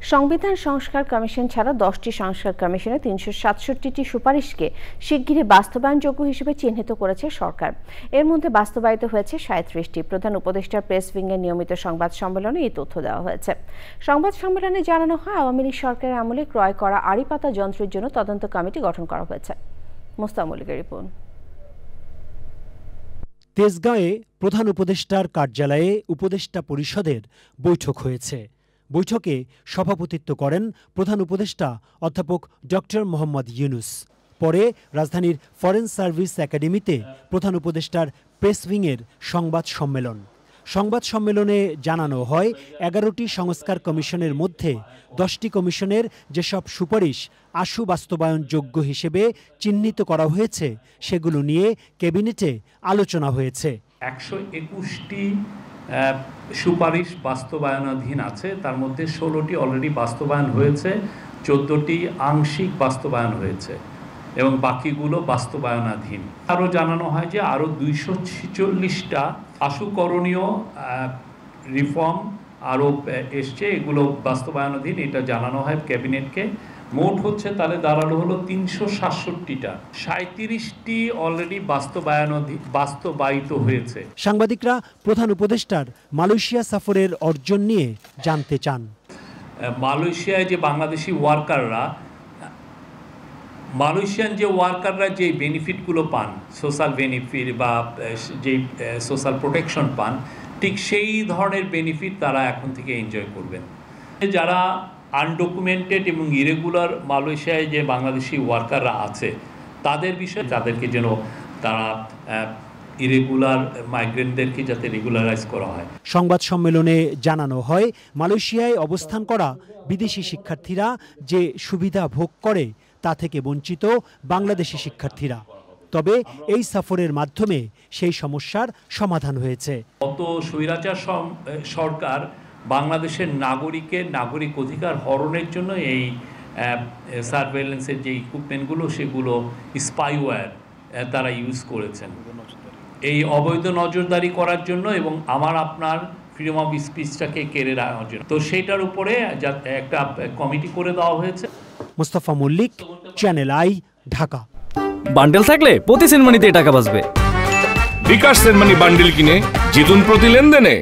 সংবিধান সংস্কার কমিশন ছাড়া 10টি সংস্কার কমিশনে 367টি সুপারিশকে শিগগিরই বাস্তবায়নযোগ্য হিসেবে চিহ্নিত করেছে সরকার। এর মধ্যে বাস্তবায়িত হয়েছে 37টি। প্রধান উপদেষ্টার প্রেস উইংয়ের নিয়মিত সংবাদ সম্মেলনে এই তথ্য দেওয়া হয়েছে। সংবাদ সম্মেলনে জানানো হয়, আওয়ামী লীগ সরকারের আমলে ক্রয় করা আড়ি পাতা যন্ত্রের জন্য তদন্ত কমিটি গঠন করা হয়েছে। মোস্তামুলিকের রিপোর্ট। তেজগাঁয়ে প্রধান উপদেষ্টার কার্যালয়ে উপদেষ্টা পরিষদের বৈঠক হয়েছে। বৈঠকে সভাপতিত্ব করেন প্রধান উপদেষ্টা অধ্যাপক ডক্টর মোহাম্মদ ইউনুস। পরে রাজধানীর ফরেন সার্ভিস একাডেমিতে প্রধান উপদেষ্টার প্রেস উইংয়ের সংবাদ সম্মেলনে জানানো হয়, 11টি সংস্কার কমিশনের মধ্যে 10টি কমিশনের যেসব সুপারিশ আশু বাস্তবায়নযোগ্য হিসেবে চিহ্নিত করা হয়েছে সেগুলো নিয়ে ক্যাবিনেটে আলোচনা হয়েছে। 121টি সুপারিশ বাস্তবায়নাধীন আছে, তার মধ্যে 16টি অলরেডি বাস্তবায়ন হয়েছে, 14টি আংশিক বাস্তবায়ন হয়েছে এবং বাকিগুলো বাস্তবায়নাধীন। আরও জানানো হয় যে আরও 246টা আশুকরণীয় রিফর্ম আরও এসছে, এগুলো বাস্তবায়নাধীন, এটা জানানো হয় ক্যাবিনেটকে। মোট হচ্ছে তাহলে দাঁড়ালো হলো 367টা, 37টি অলরেডি বাস্তবায়িত হয়েছে। সাংবাদিকরা প্রধান উপদেষ্টার মালয়েশিয়া সফরের অর্জন নিয়ে জানতে চান। মালয়েশিয়ায় যে বাংলাদেশি মালয়েশিয়ান যে ওয়ার্কাররা যে বেনিফিটগুলো পান, সোশ্যাল বেনিফিট বা যেই সোশ্যাল প্রোটেকশন পান, ঠিক সেই ধরনের বেনিফিট তারা এখন থেকে এনজয় করবেন। যারা আনডকুমেন্টেড এবং ইরেগুলার মালয়েশিয়ায় যে বাংলাদেশি ওয়ার্কাররা আছে তাদের বিষয়ে তাদেরকে যেন তারা ইরেগুলার মাইগ্রেন্টদেরকে যাতে রেগুলারাইজ করা হয়। সংবাদ সম্মেলনে জানানো হয়, মালয়েশিয়ায় অবস্থান করা বিদেশি শিক্ষার্থীরা যে সুবিধা ভোগ করে তা থেকে বঞ্চিত বাংলাদেশি শিক্ষার্থীরা। তবে এই সফরের মাধ্যমে সেই সমস্যার সমাধান হয়েছে। গত স্বৈরাচার সরকার বাংলাদেশের নাগরিক অধিকার হরণের জন্য এই সার্ভেলেন্সের যে ইকুইপমেন্টগুলো সেগুলো স্পাইওয়্যার তারা ইউজ করেছেন এই অবৈধ নজরদারি করার জন্য এবং আপনার ফ্রিডম অফ স্পিচটাকে কেড়ে রাখার জন্য। তো সেইটার উপরে একটা কমিটি করে দেওয়া হয়েছে। মুস্তাফা মল্লিক, চ্যানেল আই, ঢাকা। বান্ডেল থাকলে প্রতি সেনমানিতে টাকা বাঁচবে। বিকাশ সেনমানি বান্ডেল কিনে জিতুন প্রতি লেনদেনে।